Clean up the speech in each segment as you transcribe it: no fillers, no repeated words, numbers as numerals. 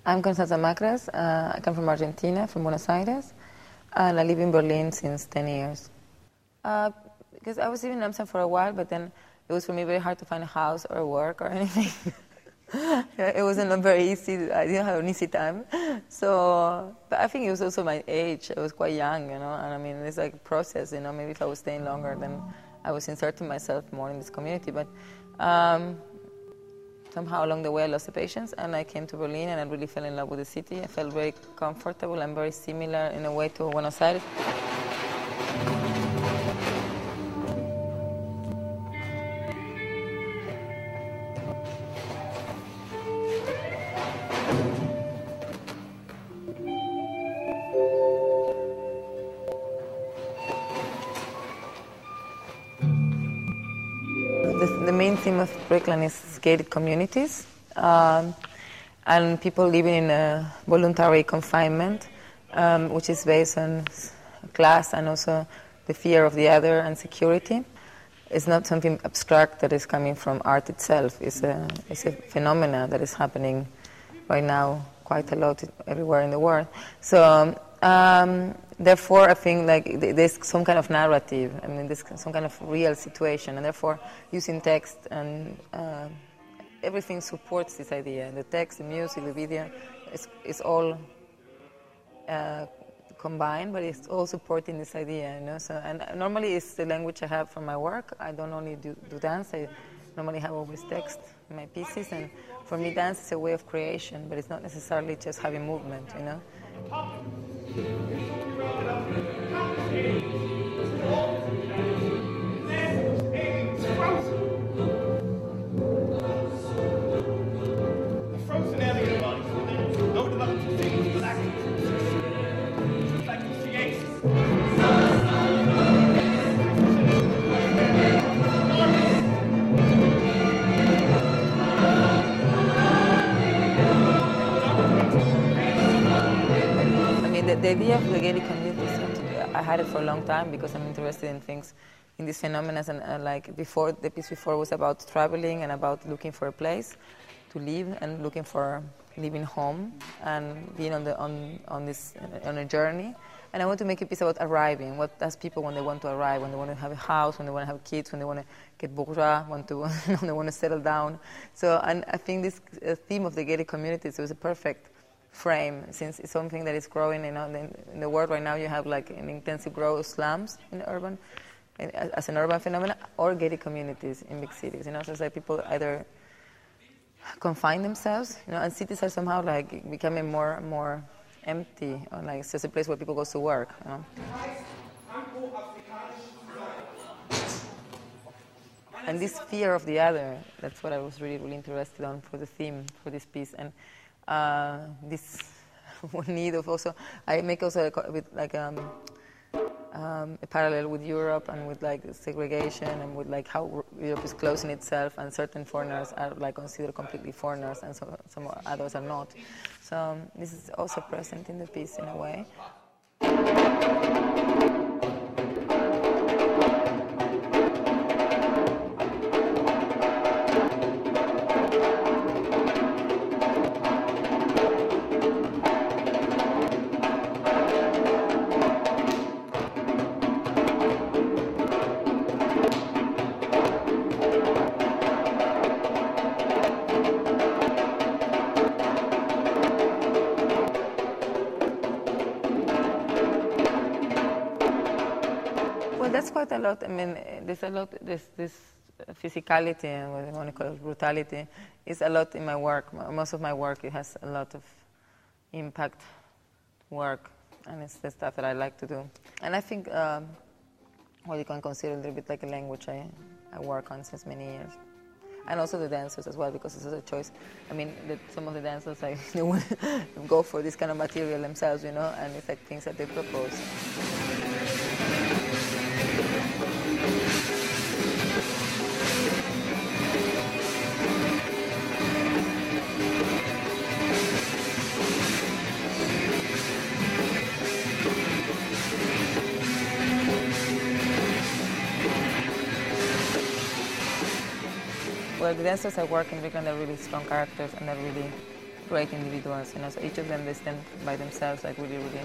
I'm Contanza Macras. I come from Argentina, from Buenos Aires, and I live in Berlin since 10 years. Because I was living in Amsterdam for a while, but then it was for me very hard to find a house or work or anything. It wasn't very easy. I didn't have an easy time. So, but I think it was also my age. I was quite young, and I mean, it's like a process, maybe if I was staying longer, then I was inserting myself more in this community. But somehow along the way I lost the patience, and I came to Berlin, and I really fell in love with the city. I felt very comfortable and very similar in a way to Buenos Aires. The main theme of Brickland is gated communities and people living in a voluntary confinement, which is based on class and also the fear of the other and security. It's not something abstract that is coming from art itself. It's a phenomena that is happening right now quite a lot everywhere in the world. So therefore, I think there's some kind of narrative. I mean, there's some kind of real situation, and therefore, using text and everything supports this idea. The text, the music, the video, it's all combined, but it's all supporting this idea. So, and normally, it's the language I have for my work. I don't only do dance. I normally have always text in my pieces, and for me, dance is a way of creation, but it's not necessarily just having movement. The idea of the gated community, I had it for a long time because I'm interested in things, in these phenomena, and like before, the piece before was about traveling and about looking for a place to live and looking for living home and being on a journey. And I want to make a piece about arriving. What does people when they want to arrive, when they want to have a house, when they want to have kids, when they want to get bourgeois, when they want to settle down. So, and I think this theme of the gated communities was a perfect frame, since it's something that is growing. In the world right now, you have like an intensive growth of slums as an urban phenomenon, or gated communities in big cities. So it's like people either confine themselves, and cities are somehow like becoming more and more empty, or like it's just a place where people go to work. And this fear of the other, that's what I was really, really interested on for the theme for this piece. And this need of also, I make also a parallel with Europe and with like segregation and with like how Europe is closing itself, and certain foreigners are like considered completely foreigners, and so some others are not. So this is also present in the piece in a way. That's quite a lot. I mean, there's a lot, this physicality, and what I want to call brutality, is a lot in my work. Most of my work, it has a lot of impact work, and it's the stuff that I like to do. And I think what you can consider a little bit like a language I work on since many years. And also the dancers as well, because it's a choice. I mean, some of the dancers, like, they want to go for this kind of material themselves, and it's like things that they propose. Well, the dancers I work in Brickland are really strong characters, and they're really great individuals, you know. So each of them, they stand by themselves, like really, really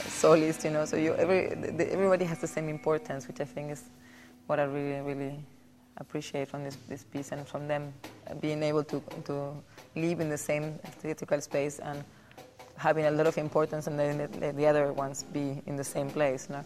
soloist, you know. So everybody has the same importance, which I think is what I really, really appreciate from this piece, and from them being able to live in the same theatrical space and having a lot of importance, and then the other ones be in the same place, you know.